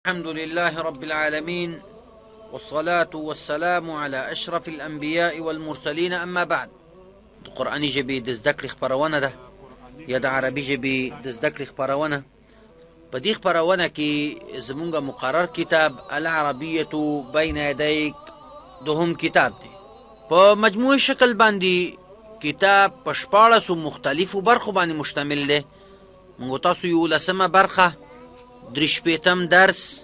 الحمد لله رب العالمين، والصلاة والسلام على أشرف الأنبياء والمرسلين. أما بعد، د قرآني ژبې د زده کړې خپرونه ده یا د عربي ژبې د زده کړې خپرونه. په دې خپرونه کې زمونږ مقرر کتاب العربیة بین یدیک دوهم کتاب دی. په مجموعي شکل باندې کتاب په 14 مختلفو برخو باندې مشتمل دی. موږ تاسو 11مه برخه، 3 درس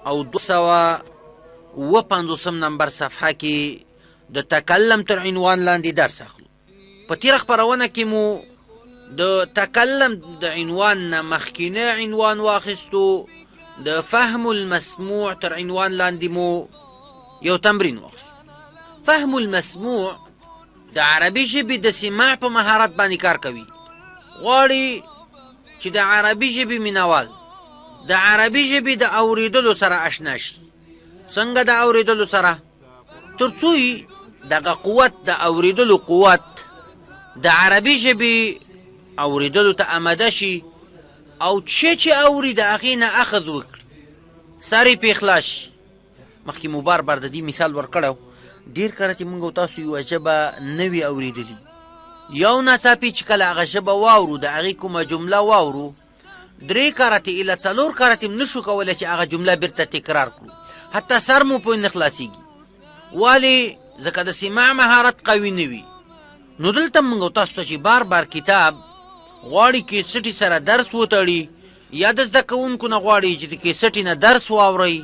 او 250 نمبر صفحه کې د تکلم تر عنوان لاندې درس اخلو. په تیره خپرونه کې مو د تکلم د عنوان نه مخکینی عنوان واخیستو. د فهم المسموع تر عنوان لاندې مو یو تمرین واخیستو. فهم المسموع د عربي ژبې د سماع په مهارت باندې کار کوي. غواړي چې د عربي ژبې مینوال د عربي ژبې د اوریدلو سره آشنا شي. څنګه د اوریدلو سره؟ تر څو دغه قوت د اوریدلو قوت د عربي ژبې اوریدلو ته آماده شي او چې اوري د هغې نه اخذ وکړي، سر یې پې خلاص شي. مخکې مو بار د دې مثال ورکړی و. ډېر کله چې موږ تاسو یوه ژبه نه وي اورېدلي، یو ناڅاپي چې کله هغه ژبه واورو، د هغې کومه جمله واورو، 3 کرتې اله 4 کرتې م نشو کولی چې هغه جمله بیرته تکرار کړو، حتی سر مو پرې نه خلاصېږي. ولې؟ ځکه د سماع مهارت قوي نه وي. نو دلته موږ تاسو ته چې بار کتاب غواړي کیسټي سره درس وتړي، یا د زده کوونکو نه غواړي چې د کیسټي نه درس واورئ،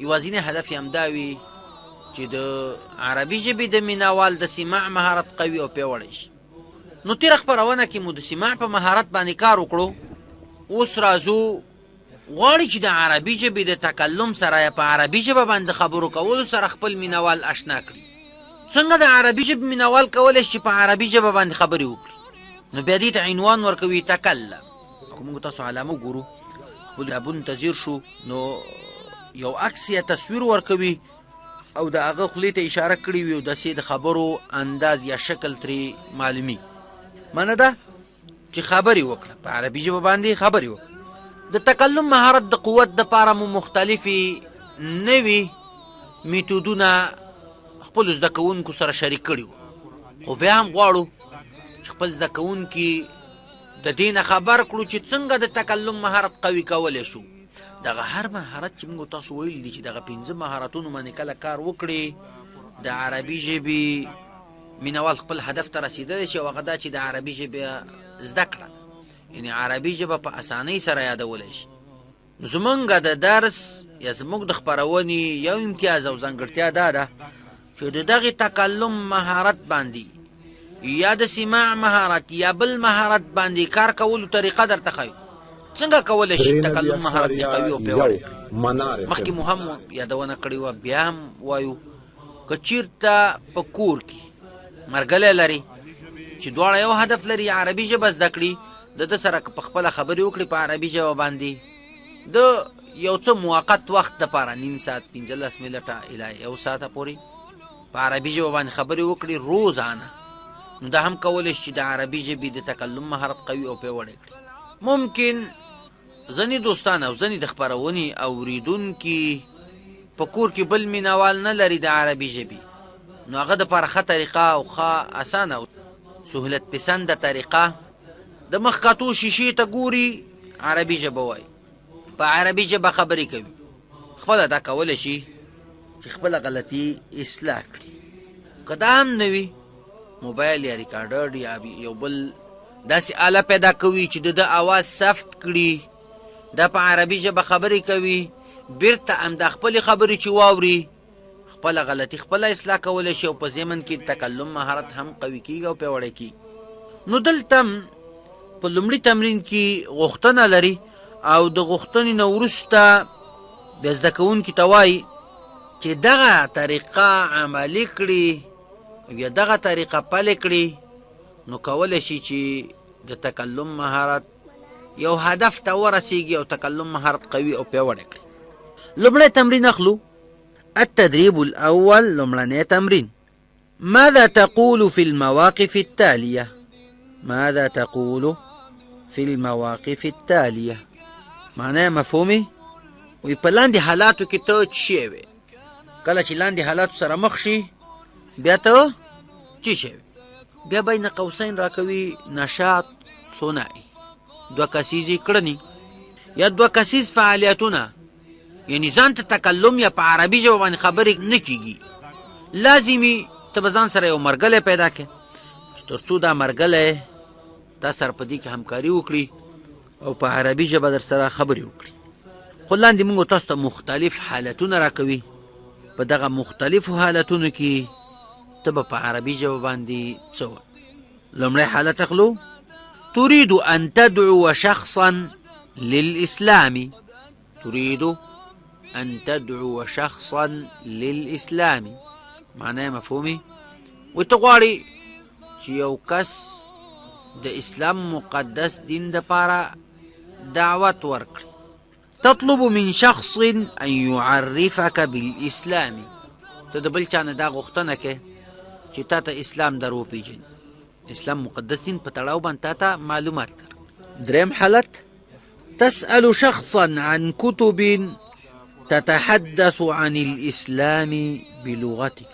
یوازینی هدف یې همدا وي چې د عربي ژبې د مینوال د سماع مهارت قوي او پیاوړی شي. نو تېره خپرونه کې مو د سماع په مهارت باندې کار وکړو. اوس راځو، غواړي چې د عربي ژبې د تکلم سره یا په عربي ژبه باندې خبرو کولو سره خپل مینوال آشنا کړي. څنګه د عربي ژبې مینوال کولی شي چې په عربي ژبه باندې خبرې وکړي؟ نو بیا دې ته عنوان ورکوي تکلم. که موږ تاسو علامه ګورو، خپل کتابونو ته ځیر شو، نو یو عکس یا تصویر ورکوي او د هغه خولې ته اشاره کړې وي او داسې د خبرو انداز یا شکل ترې معلومي. معنی ده چې خبرې وکړه، په عربي ژبه باندې خبرې وکړه. د تکلم مهارت د قوت دپاره مو مختلفې نوي میتودونه خپلو زده کوونکو سره شریک کړي وو، خو بیا هم غواړو چې خپل زده کوونکي د دې نه خبر کړو چې څنګه د تکلم مهارت قوي کولی شو. دغه هر مهارت چې موږ تاسو ویلی دي چې دغه 5 مهارتونو باندې کله کار وکړي، د عربي ژبې مینوال خپل هدف ته رسېدلی شي، او هغه دا چې د عربي ژبې زده کړه، یعنې عربي ژبه په اسانۍ سره یادولی شي. نو زمونږ د درس یا زموږ د خپرونې یو امتیاز او ځانګړتیا دا ده چې د دغې تکلم مهارت باندې یا د سماع مهارت یا بل مهارت باندې کار کولو طریقه درته ښیو. څنګه کولی شي تکلم مهارت دې قوي او پیاوړی کړي؟ مخکې مو هم یادونه کړې وه، بیا هم وایو، که چېرته په کور کې مرګلی لري چې دواړه یو هدف لري، عربي ژبه زده کړي، د ده سره که په خپله خبرې وکړي په عربي ژبه باندې، د یو څه موقت وخت دپاره 1/2 ساعت 15 منټه الی 1 ساعته پورې په عربي ژبه باندې خبرې وکړي روزانه، نو دا هم کولی شي چې د عربي ژبې د تکلم مهارت قوي او پیاوړی کړي. ممکن ځینې دوستان او ځینې د خپرونې اوریدونکي په کور کې بل مینوال نه لري د عربي ژبې، نو هغه دپاره ښه طریقه او ښه اسانه او سهولت پسنده طریقه، د مخ کتو شیشې ته ګوري، عربي ژبه وایي، په عربي ژبه خبرې کوي. خپله دا کولی شي چې خپله غلطي اصلاح کړي. که دا هم نه وي، موبایل یا ریکارډر یا یو بل داسې آله پیدا کوي چې د ده اواز ثبت کړي، دا په عربي ژبه خبرې کوي، بیرته همدا خپلې خبرې چې واوري، خپله غلطي خپله اصلاح کولی شي، او په ضمن کې تکلم مهارت هم قوي کېږي او پیاوړی کېږي. نو دلته په لومړي تمرین کې غوښتنه لري، او د غوښتنې نه وروسته بیا زده کوونکي ته وایي چې دغه طریقه عملي کړي یا دغه طریقه پلې کړي، نو کولی شي چې د تکلم مهارت یو هدف ته ورسیږي او تکلم مهارت قوي او پیاوړی کړي. لومړی تمرین اخلو. التدريب الأول، لومړنی تمرین. ماذا تقول في المواقف التالية؟ ماذا تقول في المواقف التالية؟ معناه مفهومي؟ وی په لاندې حالاتو کې ته څه شی وې کله چې لاندې حالاتو سره مخ شي بیا ته څه شی وې بیا بین قوسین راکوي نشاط ثنائي دوه کسیزې کړنې یا دوه کسیز فعالیتونه یعنی ځان ته تکلم یا په عربي ژبه باندې خبرې نه کېږي لازمي ته به ځان سره یو مرګلی پیدا کړې تر څو دا مرګلی تا سره په دې کې همکاري وکړي او په عربي ژبه در سره خبرې وکړي خو لاندې موږ تاسو ته مختلف حالتونه راکوي په دغه مختلفو حالتونو کې ته به په عربي ژبه باندې څه وایې لومړی حالت اخلو تريد أن تدعو شخصا للإسلام تريد أن تدعو شخصا للإسلام معناه مفهومي وتغواري چې یو کس د اسلام مقدس دین دپاره دعوت ورکړي تطلب من شخص أن يعرفك بالإسلام ته د بل چا نه دا غوښتنه کوې چې تا ته اسلام در وپېژني اسلام مقدس دین په تړاو باندې تا ته معلومات در دریم حالت تسأل شخصا عن كتب تتحدث عن الإسلام بلغتك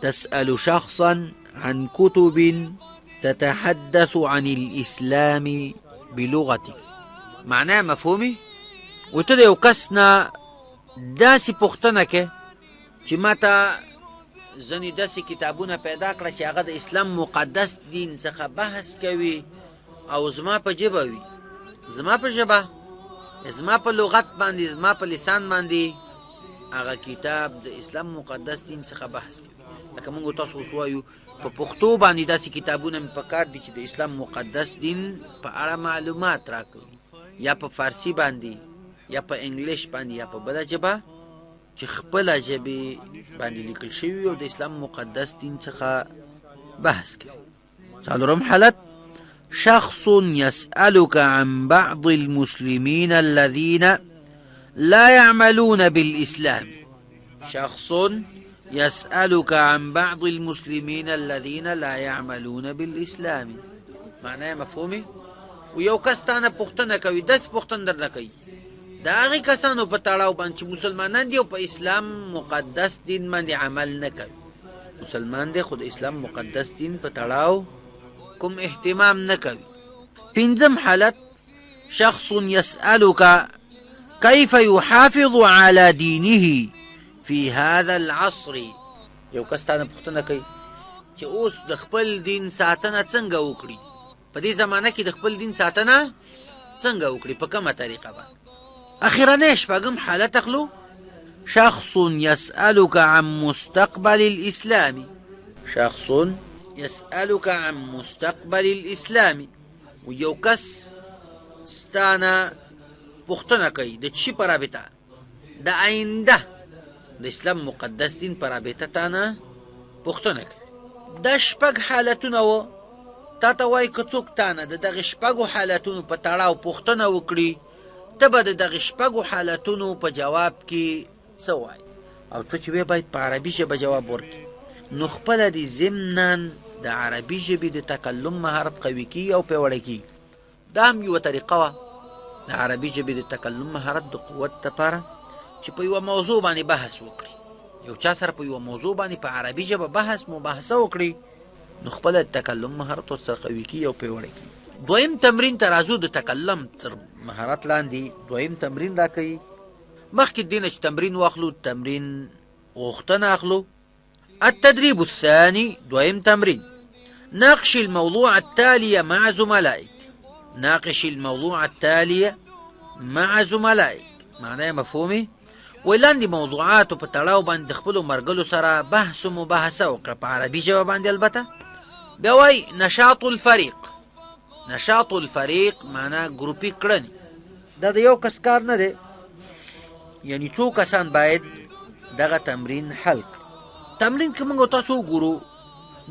تسأل شخصا عن كتب تتحدث عن الإسلام بلغتك معناه مفهومي وته د یو کس نه داسې پوښتنه کې چې ما ته ځینې داسې کتابونه پیدا کړه چې هغه د اسلام مقدس دین څخه بحث کوي او زما په ژبه وي زما په ژبه زما په لغت باندې زما په لسان باندې هغه کتاب د اسلام مقدس دین څخه بحث کوي لکه موږ تاسو اوس وایو په پښتو باندې داسې کتابونه مې پکار دي چې د اسلام مقدس دین په اړه معلومات راکوي یا په فارسي باندې یا په انګلیش باندې یا په بله ژبه چې خپله ژبې باندې لیکل شوي او د اسلام مقدس دین څخه بحث کوي څلورم حالت شخص يسألك عن بعض المسلمين الذين لا يعملون بالإسلام شخص يسألك عن بعض المسلمين الذين لا يعملون بالإسلام معناه مفهومي ويو کستانه پوښتنه کوي داس پوښتنه درنه کوي دا هغه کسانو په تړاو باندې چې مسلمانان دي او په اسلام مقدس دین باندې عمل نه کوي مسلمان دي خو د اسلام مقدس دین په تړاو کوم اهتمام نه کوي پنځم حالت شخص يسألك كيف يحافظ على دينه في هذا العصر یو کستانه پوښتنه کوي چې اوس د خپل دین ساتنه څنګه وکړي په دې زمانه کې د خپل دین ساتنه څنګه وکړي په کومه طریقه باندې اخیرا شپږم حالت اخلو شخص يسألك عن مستقبل الإسلام شخص يسألك عن مستقبل الإسلام ويو کس ستانا پوښتنه کوي د چی په رابطه د آینده د اسلام مقدس دین په رابطه تانه پوښتنه کوي دا شپږ حالتونه و تا ته وایي که څوک تانه د دغه شپږو حالتونو په تړاو پوښتنه وکړي ته به د دغه شپږو حالتونو په جواب کې څه وایي او څه چې وی باید په عربي ژبه جواب ورکړي نو خپله د ضمنا د عربي ژبې د تکلم مهارت قوي کیږي او پیاوړی کیږي دا هم یوه طریقه وه د عربي ژبې د تکلم مهارت د قوت دپاره چې په یوه موضوع باندې بحث وکړي یو چا سره په یوه موضوع باندې په عربي ژبه بحث مباحثه وکړي نو خپله د تکلم مهارت ورسره قوي کیږي او پیاوړی کیږي دویم تمرین ترازو د تکلم تر مهارت لاندې دویم تمرین راکوي مخکې دې نه چې تمرین واخلو تمرین غوښتنه اخلو التدريب الثاني دویم تمرين ناقش الموضوع التالي مع زملائك ناقش الموضوع التالي مع زملائك معناه مفهومي ولاندې موضوعاتو په تړاو باندې د خپلو مرګلو سره بحث و مباحثه وکړه په عربي ژبه باندې البته بیا وایي نشاط الفریق نشاط الفریق معناه ګروپي کړنې دا د یو کس کار نه دی یعنی څو کسان باید دغه تمرین حل کړي تمرین کې موږ تاسو وګورو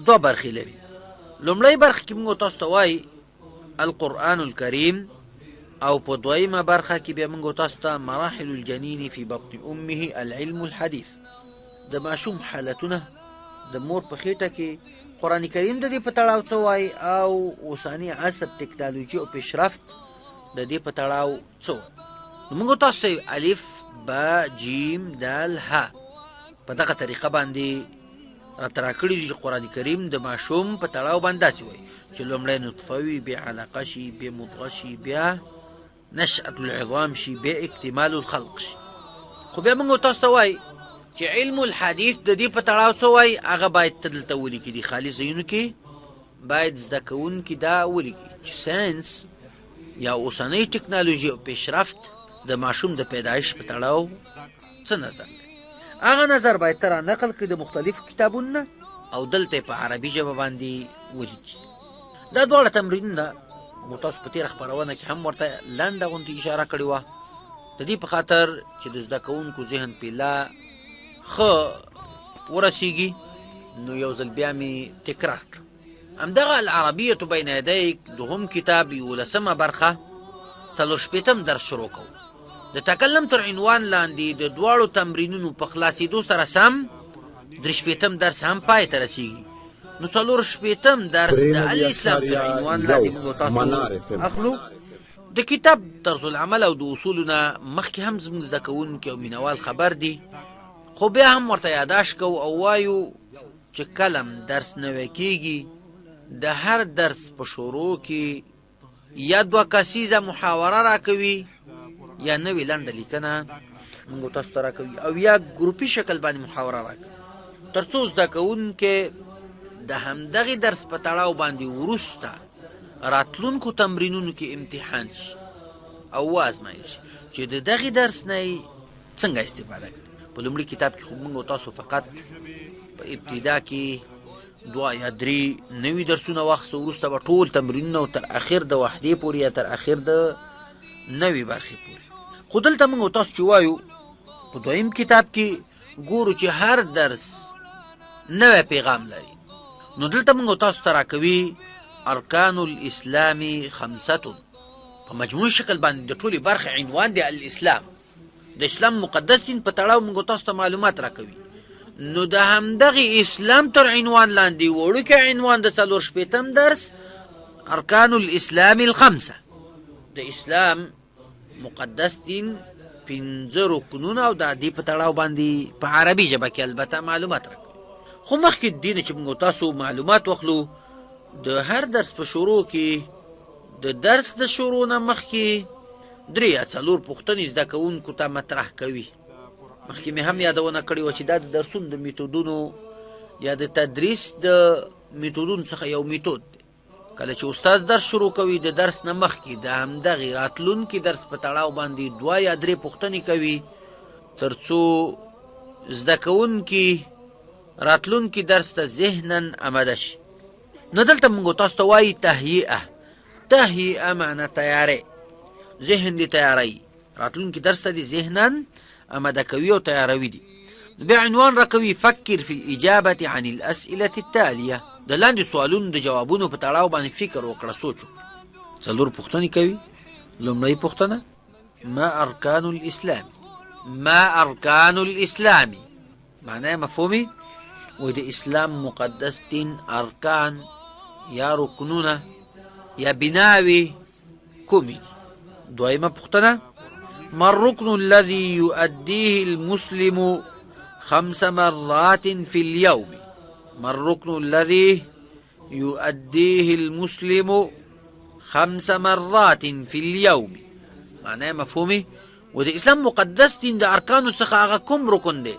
دوه برخې لري لومړی برخه کې موږ تاسو ته وایي القرآن الكريم او په دویمه برخه کې بیا موږ تاسو ته مراحل الجنین فی بطن امه العلم الحديث د ماشوم حالتونه د مور په خېټه کې قرآن کریم د دې په تړاو څه وایي او اوساني عصر ټکنالوژي او پیشرفت د دې په تړاو څه موږ تاسو ته الف با جیم دال ها. په دغه طریقه باندې راته راکړي دي چې قرآن کریم د ماشوم په تړاو باندې داسې وایي چې لومړی نطفه وي، بیا علقه شي، بیا مضغه شي، بیا نشأة العظام شي، بیا اکتمال الخلق شي. خو بیا موږ تاسو ته وایي چې علم الحدیث د دې په تړاو څه وایي، هغه باید ته دلته ولیکي، دي خالي ځایونو کې باید زده کوونکي دا ولیکي چې ساینس یا اوسنۍ ټکنالوژي او پیشرفت د ماشوم د پیدایش په تړاو څه نظر دی. هغه نظر باید ته رانقل کړي د مختلفو کتابونو او دلته په عربي ژبه باندې ولیکي. دا دواړه تمرینونه مو تاسو په تېره خپرونه کې هم ورته لنډه غوندې اشاره کړې وه، د دې په خاطر چې د زده کوونکو ذهن پې لا ښه ورسیږي. نو یو ځل بیا مې تکرار کړه. همدغه العربیة بین یدیک دوهم کتاب 11مه برخه 40 درس شروع کوو. د تکلم تر عنوان لاندې د دواړو تمرینونو په خلاصېدو سره سم 63 درس هم پای ته رسیږي. نو 64 درس د الاسلام تر عنوان لاندې موږ تاسو اخلو. د کتاب طرز العمل او د اصولونه مخکې هم زموږ زده کوونکي او مینوال خبر دي، خو بیا هم ورته یاداشت کوو او وایو چې کلم درس نوی کېږي د هر درس په شروع کې یا 2 کسیزه محاوره راکوي یا نوې لنډه لیکنه موږ تاسو ته راکوي او یا ګروپي شکل باندې محاوره راکوي، تر څو زده کوونکي د همدغې درس په تړاو باندې وروسته راتلونکو تمرینونو کې امتحان شي او وازمایل شي چې د دغې درس نه یې څنګه استفاده کړي. په لومړي کتاب کې خو موږ تاسو فقط په ابتدا کې 2 یا 3 نوي درسونه واخیستو، وروسته به ټول تمرینونه او تر اخر د وحدې پورې یا تر اخر د نوي برخې پورې. خو دلته موږ تاسو چې وایو په دویم کتاب کې ګورو چې هر درس نوی پیغام لري. نو دلته موږ تاسو ته راکوي ارکان الاسلام 5 په مجموعي شکل باندې د ټولې برخې عنوان دی الاسلام، د اسلام مقدس دین په تړاو موږ تاسو ته معلومات راکوي. نو د همدغې اسلام تر عنوان لاندې وړوکی عنوان د 40 درس ارکان الاسلام 5 د اسلام مقدس دین 5 رکنونه او د دې په تړاو باندې په عربي ژبه کې البته معلومات راکوي. خو مخکې د دې نه چې موږ تاسو معلومات واخلو، د هر درس په شروع کې د درس د شروع نه مخکې 3 یا 4 پوښتنې زده کوونکو ته مطرح کوي. مخکې مې هم یادونه کړې وه چې دا د درسونو د میتودونو یا د تدریس د میتودونو څخه یو میتود دی. کله چې استاد درس شروع کوي د درس نه مخکې د همدغې راتلونکي درس په تړاو باندې 2 یا 3 پوښتنې کوي تر څو زده کوونکي راتلونکي درس ته ذهنا آماده شي. نو دلته موږ تاسو ته وایي تهیئه معنی تیاری، ذهن دې تیاری، راتلونکي درس ته دې ذهنا آماده کوي او تیاروي دي. بیا عنوان راکوي فکر فی الاجابة عن الاسئلة التالية، د لاندې سوالونو د جوابونو په تړاو باندې فکر وکړه، سوچ وکړه. 4 پوښتنې کوي. لومړۍ پوښتنه ما ارکان الاسلام، ما ارکان الاسلام معنی مفهومي و د اسلام مقدس دین ارکان یا رکنونه یا بناوي کومي. دویمه پوښتنه ما الركن الذي يؤديه المسلم 5 مرات في اليوم، ما الركن الذي يؤديه المسلم 5 مرات في اليوم معناه مفهومي و د اسلام مقدس دین د ارکانو څخه هغه کوم رکن دی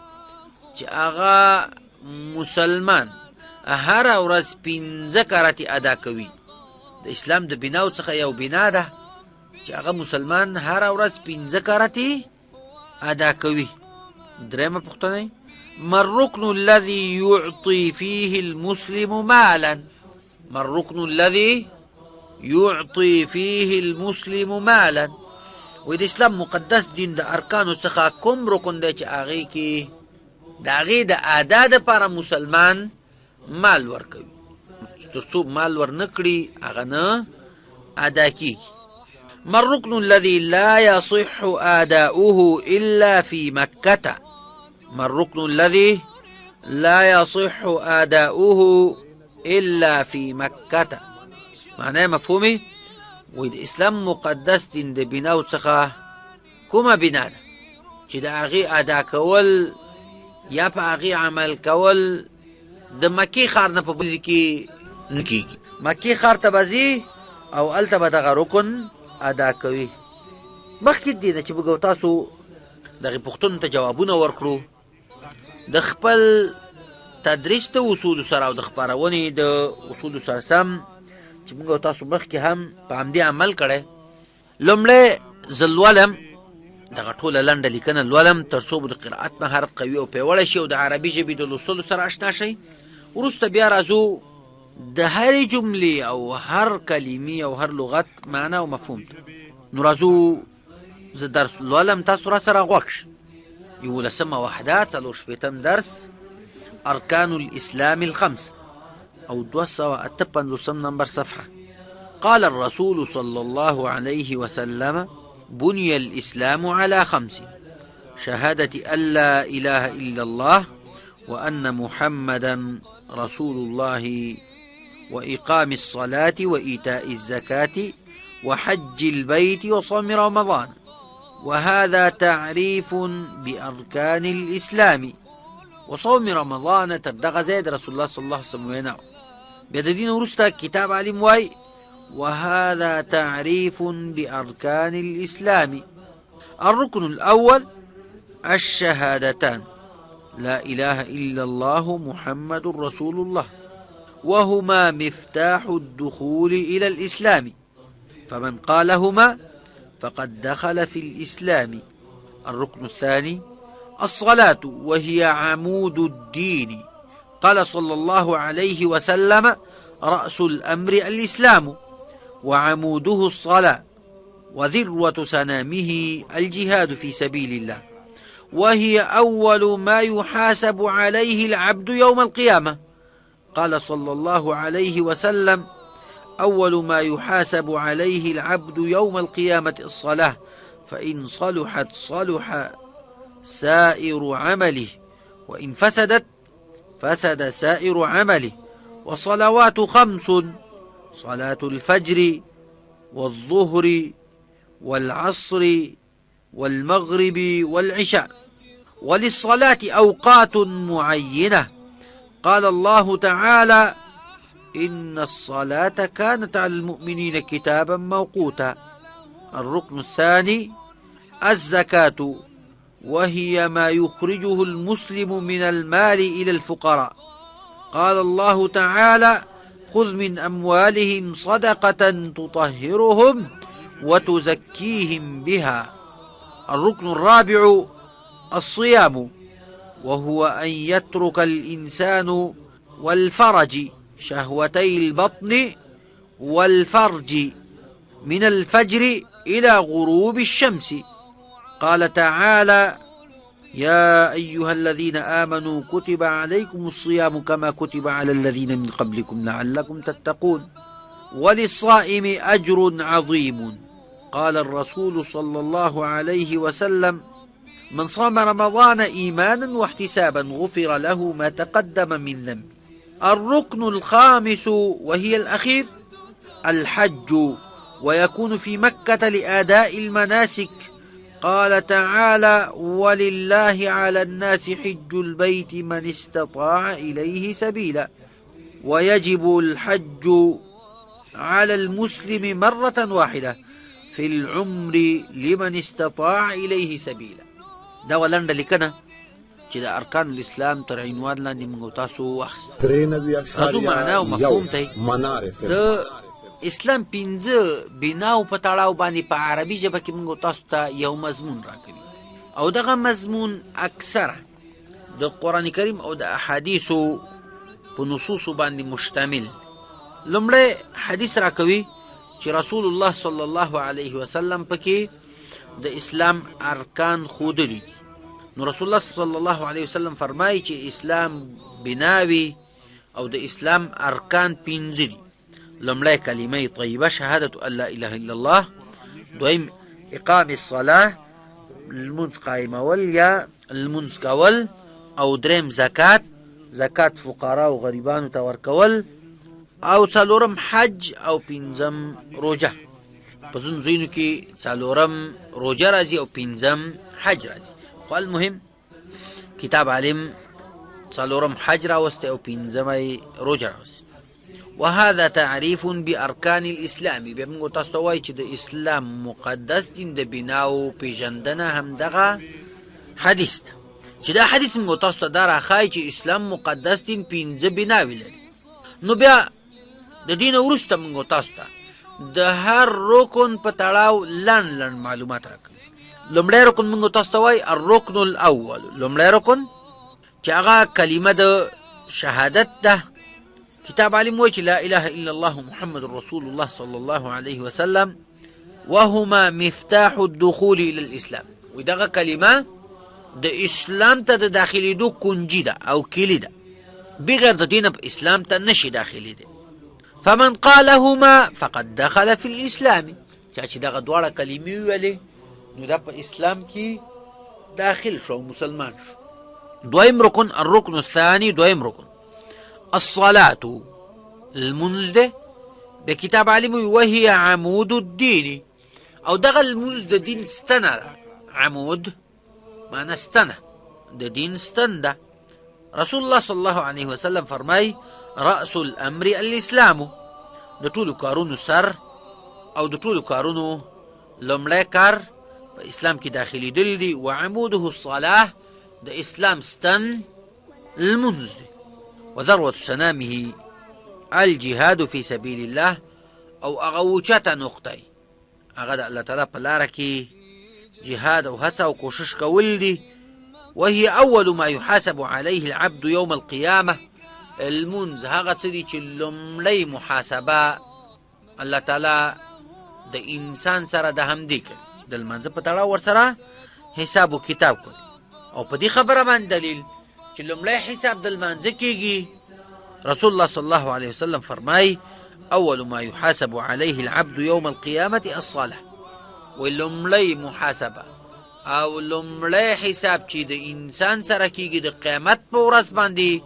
چې هغه مسلمان هر ورځ 5 کراتې ادا کوي. د اسلام د بناو څخه یو بنا ده چې هغه مسلمان هر ورځ 5 کراتې ادا کوي. درېمه پوښتنه ما الركن الذي يعطي فيه المسلم مالا، ما الركن الذي يعطي فيه المسلم مالا و د اسلام مقدس دین د ارکانو څخه کوم رکن دی چې هغې کې د هغې د ادا دپاره مسلمان مال ورکوي، تر څو مال ورنه کړي هغه نه ادا کېږي. ما الركن الذي لا يصح آداؤه إلا في مكة، ما الركن الذي لا يصح آداؤه إلا في مكة معناه مفهومي و د اسلام مقدس دین د بناو څخه کومه بنا ده چې چې د هغې ادا کول یا په هغې عمل کول د مکې ښار نه په بل کې نه کېږي. مکې ښار ته به ځي او هلته به دغه رکن ادا کوي. مخکې دې نه چې موږ تاسو دغې پوښتنو ته جوابونه ورکړو، د خپل تدریس د اصولو سره او د خپرونې د اصولو سره سم چې موږ تاسو مخکې هم په همدې عمل کړی. لومړی زه لولم، دغه ټوله لنډه لیکنه لولم تر څو به د قرائت مهارت قوي او پیاوړی شي او د عربي ژبې د لوستلو سره اشنا شئ. وروسته بیا راځو د هرې جملې او هر کلمې او هر لغت معنا او مفهوم ته. نو راځو زه درس لولم، تاسو را سره غوږ شئ. 11 وحده 4 درس أركان الإسلام الخمسة أو 258 نمبر صفحة. قال الرسول صلى الله عليه وسلم: بني الإسلام على 5: شهادة أن لا إله إلا الله وأن محمدا رسول الله وإقام الصلاة وإيتاء الزكاة وحج البيت وصوم رمضان. وهذا تعريف بأركان الإسلام. وصوم رمضان تبدغ زيد رسول الله صلى الله عليه وسلم وينعو بيددين ورستا كتاب علم واي. وهذا تعريف بأركان الإسلام. الركن الأول الشهادتان لا إله إلا الله محمد رسول الله، وهما مفتاح الدخول إلى الإسلام، فمن قالهما فقد دخل في الإسلام. الركن الثاني الصلاة، وهي عمود الدين. قال صلى الله عليه وسلم: رأس الأمر الإسلام وعموده الصلاة وذروة سنامه الجهاد في سبيل الله، وهي أول ما يحاسب عليه العبد يوم القيامة. قال صلى الله عليه وسلم: أول ما يحاسب عليه العبد يوم القيامة الصلاة، فإن صلحت صلح سائر عمله، وإن فسدت فسد سائر عمله. والصلوات 5: صلاة الفجر والظهر والعصر والمغرب والعشاء. وللصلاة أوقات معينة. قال الله تعالى: إن الصلاة كانت على المؤمنين كتابا موقوتا. الركن الثاني الزكاة، وهي ما يخرجه المسلم من المال إلى الفقراء. قال الله تعالى: خذ من أموالهم صدقة تطهرهم وتزكيهم بها. الركن الرابع الصيام، وهو أن يترك الإنسان والفرج شهوتي البطن والفرج من الفجر إلى غروب الشمس. قال تعالى: يا أيها الذين آمنوا كتب عليكم الصيام كما كتب على الذين من قبلكم لعلكم تتقون. وللصائم أجر عظيم. قال الرسول صلى الله عليه وسلم: من صام رمضان إيمانا واحتسابا غفر له ما تقدم من ذنبه. الركن الخامس وهي الأخير الحج، ويكون في مكة لأداء المناسك. قال تعالى: ولله على الناس حج البيت من استطاع إليه سبيلا. ويجب الحج على المسلم مرة واحدة في العمر لمن استطاع إليه سبيلا. دا ولنډه لیکنه چې د ارکان الاسلام تر عنوان لاندې موږ تاسو واخیست. راځو معنا او مفهوم ته. د اسلام 5 بناو په تړاو باندې په عربي ژبه کې موږ تاسو ته یو مضمون راکوي او دغه مضمون اکثره د قرآن کریم او د احادیثو په نصوصو باندې مشتمل. لومړی حدیث راکوي چې رسول الله صلی الله علیه وسلم پکې د اسلام ارکان ښودلي. نو رسول الله صلی الله علیه وسلم فرمایي چې اسلام بناوي او د اسلام ارکان 5 دي. لومړی کلمه طیبه شهادة ان لا اله الا الله، دویم اقام الصلاة المنځ قایمول یا المنځ کول، او دریم زکات فقرا او غریبانو ته ورکول، او څلورم حج، او پنځم روژه. په ځینو ځایونو کې څلورم روژه راځي او پنځم حج راځي، خو خو المهم کتاب عالم څلورم حج راوستی او پنځمه روژه راوستی. وهذا تعریف بارکان الاسلام. بیا موږ تاسو ته وایو چې د اسلام مقدس دین د بناو پیژندنه همدغه حدیث ده، چې دا حدیث موږ تاسو ته دا راښایي چې اسلام مقدس دین پنځه بناوې لري. نو بیا د دین وروسته موږ تاسو ته د هر رکن په تړاو لنډ لنډ معلومات راکړو. لومړی رکن موږ تاسو ته وایي الرکن الاول، لومړی رکن چې هغه کلمه د شهادت ده. کتاب عالم وایي چې لا اله الا الله محمد رسول الله صلی الله علیه وسلم وهما مفتاح الدخول الى الاسلام. وی دغه کلمه د اسلام ته د داخلېدو کنجي ده او کلي ده، بغیر د دینه په اسلام ته نشي داخلېدی. فمن قالهما فقد دخل في الاسلام. چا چې دغه دواړه کلمې ویلې نو دا په اسلام کې داخل شو، مسلمان شو. دویم رکن الرکن الثاني، دویم رکن الصلاة، المنز ده. به کتاب عالم وهي عمود الدين، او دغه المنز د دین ستنه ده. عمود معنی ستنه، د دین ستن ده. رسول الله صلی الله علیه وسلم فرمای رأس الامر الاسلام. د ټولو کارونو سر او د ټولو کارونو لومړی کار په اسلام کې داخلېدل دي. وعموده الصلاة، د اسلام ستن المنز دی. وذروة سنامه الجهاد في سبيل الله، او هغه اوچته نقطه هغه د الله تعالی په لاره کې جهاد او هڅه او کوشش کول دي. وهي اول ما يحاسب عليه العبد يوم القيامه. المنز هغه څه دي چې لومړی محاسبه الله تعالی د انسان سره د همدې کوي، د لمانځه په تړاو ورسره حساب و کتاب کوي. او په دې خبره باندې دلیل چې لومړی حساب د لمانځه کېږي. رسول الله صلی الله علیه وسلم فرمای اول ما يحاسب عليه العبد يوم القيامه الصلاه. ولومړی محاسبه او لومړی حساب چې د انسان سره کېږي د قیامت په ورځ باندې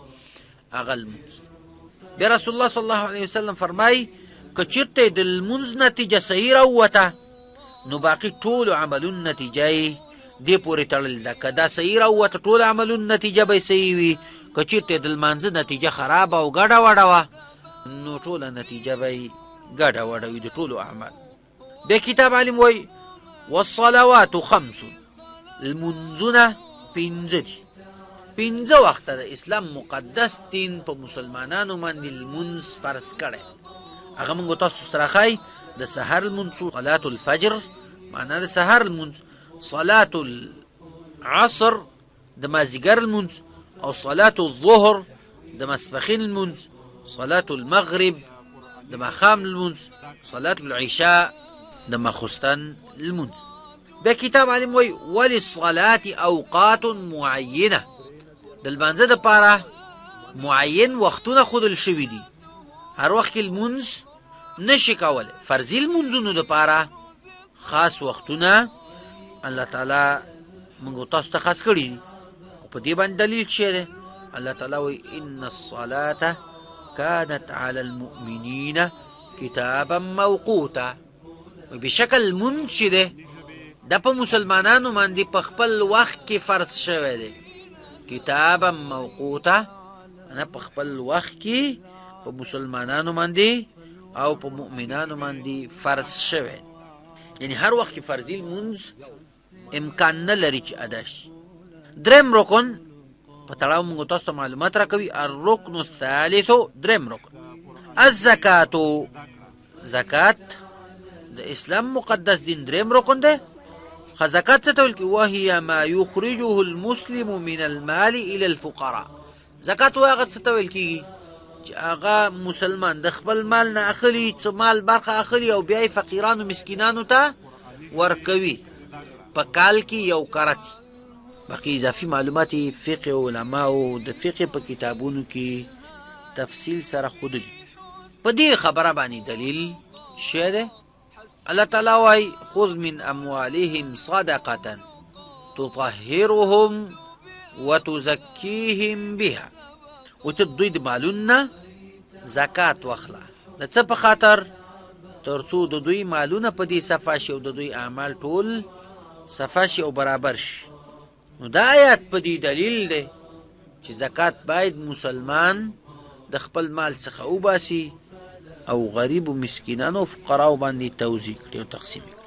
هغه لمونځ. بیا رسول الله صلی الله علیه وسلم فرمای که چېرته د لمونځ نتیجه صحیح راووته نو باقي ټولو عملونو نتیجه یې دې پورې تړل ده. که دا صحیح راووته ټول عملونو نتیجه به صحیح وي، که چېرته د لمانځه نتیجه خرابه او ګډه وډه وه نو ټوله نتیجه به یې ګډه وډه وي د ټولو اعمال. بیا کتاب عالم وایي والصلوات خمس، لمونځونه پنځه دي. پنځه وخته د اسلام مقدس دین په مسلمانانو باندې لمونځ فرض کړی. هغه موږ تاسو سره ښایي د سحر لمونځ، صلات الفجر معنا د سحر لمونځ، صلاة العصر د مازدیګر لمونځ، او صلاة الظهر د ماسپښین لمونځ، صلاة المغرب د ماښام لمونځ، صلاة العشاء د ماخوستن لمونځ. بیا کتاب عالم وایي وللصلاة اوقات معینه، د لمانځه دپاره معین وختونه ښودل شوي دي. هر وخت کې لمونځ نشي کولی. فرضي لمونځونو دپاره خاص وختونه الله تعالی موږ تاسو ته خاص کړي دي. او په دې باندې دلیل چې دی الله تعالی وایي ان الصلاة كانت على المؤمنین کتابا موقوتا. بشکل لمونځ چې دی دا په مسلمانانو باندې په خپل وخت کې فرض شوی دی. کتابا موقوتا انا په خپل وخت کې په مسلمانانو باندې او په مؤمنانو باندې فرض شوی. یعنی هر وخت کې فرضي لمونځ امکان نه لري چې ادا شي. دریم رکن په تړاو موږ تاسو ته معلومات راکوي الرکن الثالث، دریم رکن الزکات. زکات د اسلام مقدس دین دریم رکن دی. زکات څه ته ویل کېږي؟ وهي ما يخرجه المسلم من المال الى الفقراء. زکات هغه څه ته ویل کېږي چې هغه مسلمان د خپل مال نه اخلي، څه مال برخه اخلي او بیا یې فقیرانو مسکینانو ته ورکوي په کال کې یو کرت. باقي اضافي معلومات فقه علماو د فقه په کتابونو کې تفصیل سره ښودلي. په دې خبره باندې دلیل شی دی الله تعالی وایي خذ من اموالهم صدقة تطهرهم وتزکیهم بها. و ته دوی د مالونه زکات واخله. د څه په خاطر؟ تر څو د دوی مالونه په دې صفا شي او د دوی اعمال ټول صفا شي او برابر شي. نو دا آیات په دې دلیل دی چې زکات باید مسلمان د خپل مال څخه وباسي او غریب و مسکینانو او فقراو باندې توزیع کړي او تقسیم کړي.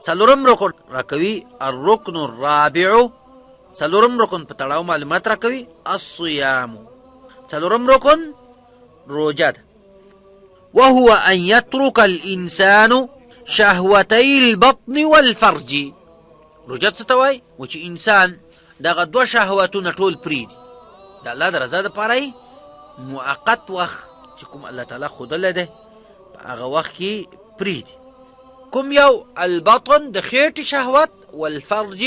څلورم رکن راکوي الرکن الرابع، څلورم رکن په تړاو معلومات راکوي الصیام، څلورم رکن روجه ده. وهو ان يترك الانسان شهوتي البطن والفرج. روجه څه ته وایي؟ و چې انسان دغه دوه شهوتونه ټول پرېږدي، د الله د رضا دپاره مؤقت وخت چې کوم الله تعالی ښودلی دی په هغه وخت کې پرېږدي. کوم یو؟ البطن د خېټې شهوت، والفرج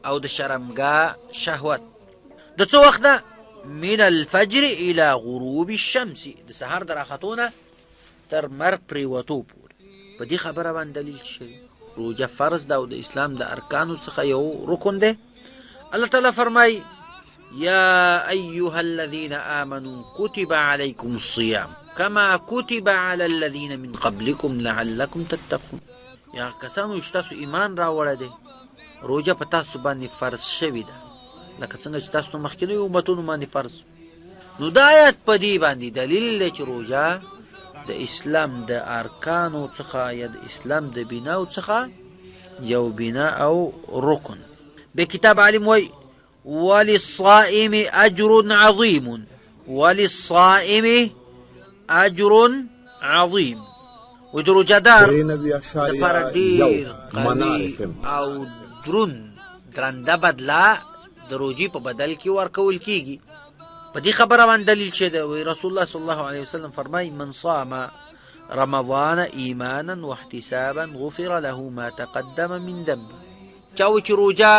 او د شرمګاه شهوت. د څه وخت ده؟ من الفجر الى غروب الشمس، د سهار د راختونه تر مرګ پرېوتو پورې. په دې خبره باندې دلیل شوی روجه فرض ده او د اسلام د ارکانو څخه یو رکن دی. الله تعالی فرمای يا أيها الذين آمنوا كتب عليكم الصيام كما كتب على الذين من قبلكم لعلكم تتقون. یا کسانو چې تاسو ایمان راوړی دی روجه په تاسو باندې فرض شوې ده لکه څنګه چې تاسو مخکینیو امتونو باندې فرض. نو دا آیات په دې باندې دلیل دی چې روجه د اسلام د ارکانو څخه یا د اسلام د بناو څخه یو بنا او رکن. به کتاب عالم وای وللصائم اجر عظیم، وللصائم اجر عظیم. و د روجهدار دپاره ډېر قوي او درنده بدله د روجې په بدل کې ورکول کېږي. په دې خبره باندې دلیل چې دی وی رسول الله صلی الله علیه وسلم فرمایي من صام رمضان ایمانا واحتسابا غفر له ما تقدم من ذنبه. چا چې روجه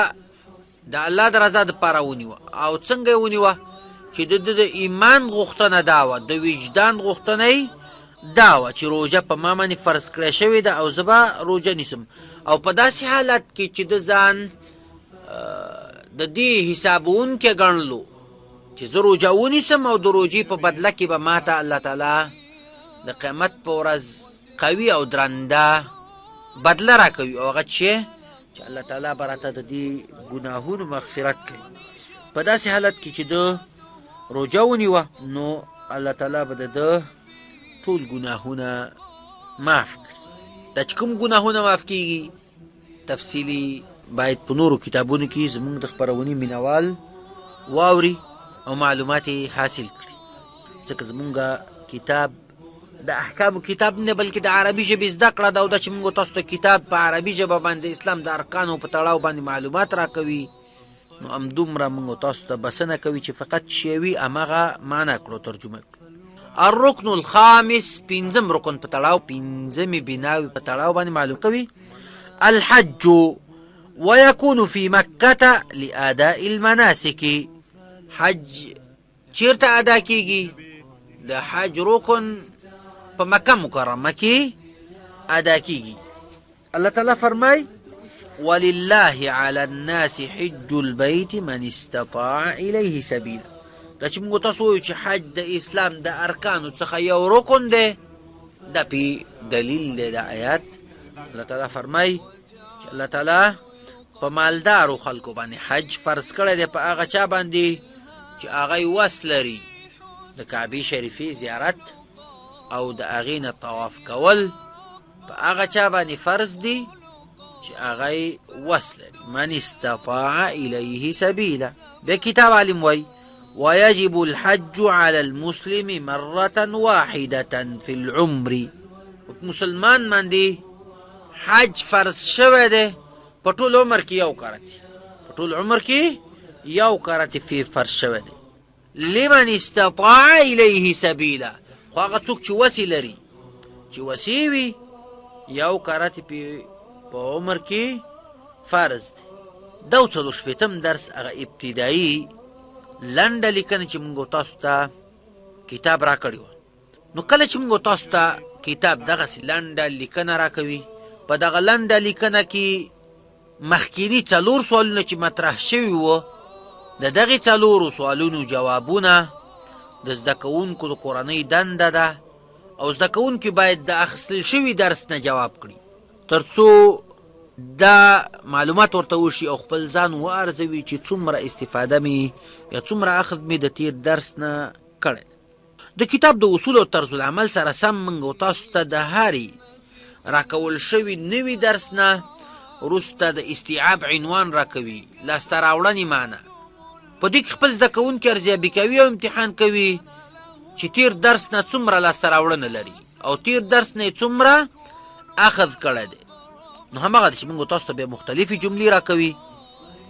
د الله د رضا دپاره ونیوه او څنګه یې ونیوه چې د ایمان غوښتنه دا وه، د وجدان غوښتنه یې دا وه چې روجه په ما باندې فرض کړی شوې ده او زه به روجه نیسم، او په داسې حالت کې چې د ځان د دې حسابونکي ګڼلو چې زه روجه ونیسم او د روجې په بدله کې به ما ته الله تعالی د قیامت په ورځ قوي او درنده بدله راکوي، او هغه چې الله تعالی به راته د دې ګناهونو مغفرت کوي. په داسې حالت کې چې د روجه ونیوه نو الله تعالی به د ده ټول ګناهونه معاف کړي. دا چې کوم ګناهونه معاف کېږي تفصیلي باید په نورو کتابونو کې زموږ د خپرونې مینوال واوري او معلومات حاصل کړي، ځکه زموږ کتاب د احکامو کتاب نه بلکې د عربي ژبې زده کړه ده، او دا چې موږ تاسو ته کتاب په عربي ژبه باندې اسلام د ارکانو په تړاو باندې معلومات راکوي، نو همدومره موږ تاسو ته بسنه کوي چې فقط چې وي هماغه معنا کړو، ترجمه کړو. الرکن الخامس، پنځم رکن په تړاو، پنځمې بناوې په تړاو باندې معلوم کوي. الحج ويكون في مكة لأداء المناسك. حج چیرته ادا کیږي؟ د حج رکن په مکه مکرمه کې ادا کیږي. الله تعالی فرمای ولله على الناس حج البيت من استطاع إليه سبيلا. دا چې موږ تاسو وایو چې حج د اسلام د ارکانو څخه یو رکن دی، دا پې دلیل دی د آیات. الله تعالی فرمای چې الله تعالی په مالدارو خلکو باندې حج فرض کړی دی، په هغه چا باندې چې هغه یې وس لري د کعبې شریفې زیارت او د هغې نه طواف کول، په هغه چا باندې فرض دی چې هغه یې وس لري. من استطاع الیه سبیلا. بیا کتاب عالم وایي ويجب الحج على المسلم مرة واحدة في العمر. مسلمان باندې حج فرض شوی دی په ټول عمر کې یو کرتی، په ټول عمر کې یو کرتی فی فرض شوی دی. لمن استطاع الیه سبیلا، خو هغه څوک چې وسې لري، چې وسې وي یو کرتی په عمر کې فرض دی. دا و څلور شپېتم درس هغه ابتدایي لنډه لیکنه چې موږ تاسو ته کتاب را کړی وه. نو کله چې موږ تاسو ته کتاب دغسې لنډه لیکنه را کوي، په دغه لنډه لیکنه کې مخکینی څلور سوالونه چې مطرح شوي وو د دغې څلورو سوالونو جوابونه د زده کوونکو د کورنۍ دنده ده، او زده کوونکي باید د اخیستل شوي درس نه جواب کړي تر څو دا معلومات ورته وشي او خپل ځان وارزوي چې څومره استفاده مې یا څومره اخذ مې د تیر درس نه کړی. د کتاب د اصول او طرز العمل سره سم موږ او تاسو ته د هاري راکول شوي نوي درس نه وروسته د استیعاب عنوان راکوي، لاسته راوړنې معنی. په دې کې خپل زده کوونکي ارزیابي کوي او امتحان کوي چې تیر درس نه څومره لاسته راوړنه لري او تیر درس نه څومره اخذ کړی دی. نو هماغه ده چې موږ تاسو ته بیا مختلفې جملې راکوي.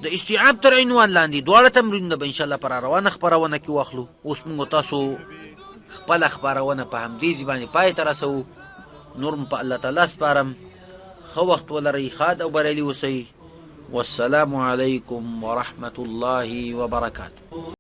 د استیعاب تر عنوان لاندې دواړه تمرینونه به انشاءالله په راروانه خپرونه کې واخلو. اوس موږ تاسو خپله خپرونه په همدې ځای باندې پای ته رسوو. نور م په الله تعالی سپارم. ښه وخت ولرئ، ښاد او بریالي اوسئ. والسلام علیکم ورحمة الله وبرکاته.